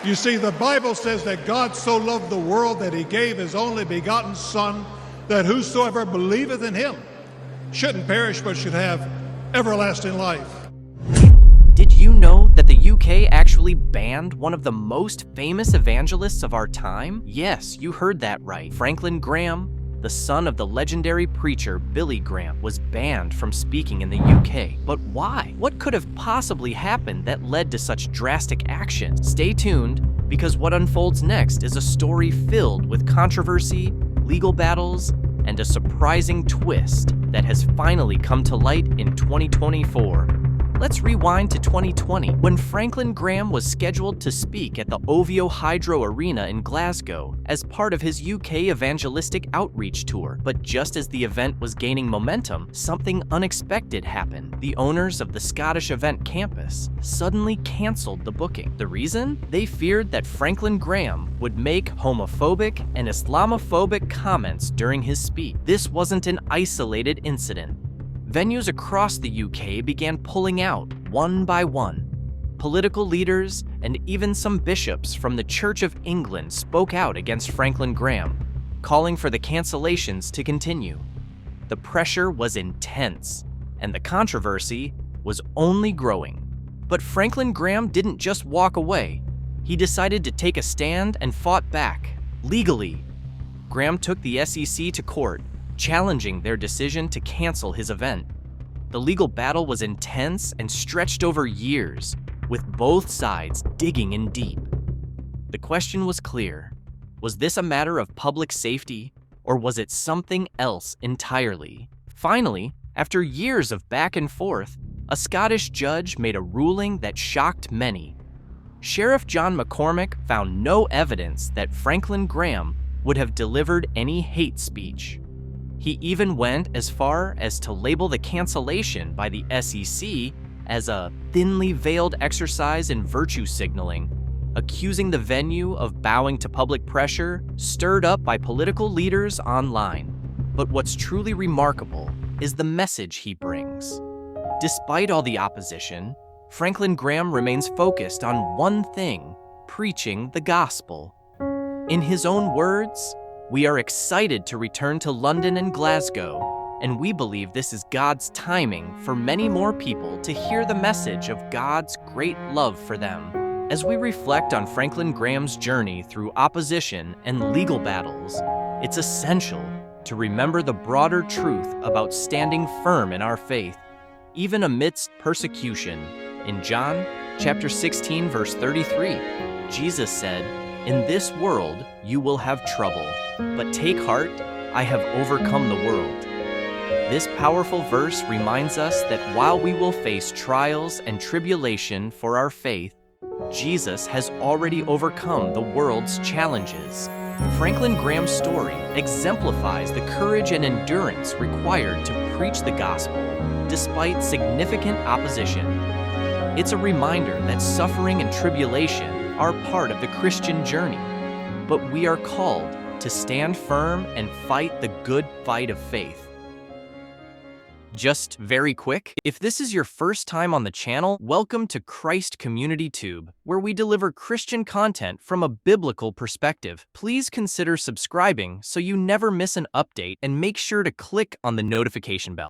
You see, the Bible says that God so loved the world that he gave his only begotten Son, that whosoever believeth in him shouldn't perish but should have everlasting life. Did you know that the UK actually banned one of the most famous evangelists of our time? Yes, you heard that right. Franklin Graham, the son of the legendary preacher Billy Graham, was banned from speaking in the UK. But why? What could have possibly happened that led to such drastic action? Stay tuned, because what unfolds next is a story filled with controversy, legal battles, and a surprising twist that has finally come to light in 2024. Let's rewind to 2020, when Franklin Graham was scheduled to speak at the OVO Hydro Arena in Glasgow as part of his UK evangelistic outreach tour. But just as the event was gaining momentum, something unexpected happened. The owners of the Scottish event campus suddenly canceled the booking. The reason? They feared that Franklin Graham would make homophobic and Islamophobic comments during his speech. This wasn't an isolated incident. Venues across the UK began pulling out, one by one. Political leaders and even some bishops from the Church of England spoke out against Franklin Graham, calling for the cancellations to continue. The pressure was intense, and the controversy was only growing. But Franklin Graham didn't just walk away. He decided to take a stand and fought back, legally. Graham took the SEC to court, challenging their decision to cancel his event. The legal battle was intense and stretched over years, with both sides digging in deep. The question was clear. Was this a matter of public safety, or was it something else entirely? Finally, after years of back and forth, a Scottish judge made a ruling that shocked many. Sheriff John McCormick found no evidence that Franklin Graham would have delivered any hate speech. He even went as far as to label the cancellation by the SEC as a thinly veiled exercise in virtue signaling, accusing the venue of bowing to public pressure stirred up by political leaders online. But what's truly remarkable is the message he brings. Despite all the opposition, Franklin Graham remains focused on one thing: preaching the gospel. In his own words, "We are excited to return to London and Glasgow, and we believe this is God's timing for many more people to hear the message of God's great love for them." As we reflect on Franklin Graham's journey through opposition and legal battles, it's essential to remember the broader truth about standing firm in our faith, even amidst persecution. In John chapter 16, verse 33, Jesus said, "In this world you will have trouble, but take heart, I have overcome the world." This powerful verse reminds us that while we will face trials and tribulation for our faith, Jesus has already overcome the world's challenges. Franklin Graham's story exemplifies the courage and endurance required to preach the gospel despite significant opposition. It's a reminder that suffering and tribulation are part of the Christian journey, but we are called to stand firm and fight the good fight of faith. Just very quick, if this is your first time on the channel, welcome to Christ Community Tube, where we deliver Christian content from a biblical perspective. Please consider subscribing so you never miss an update, and make sure to click on the notification bell.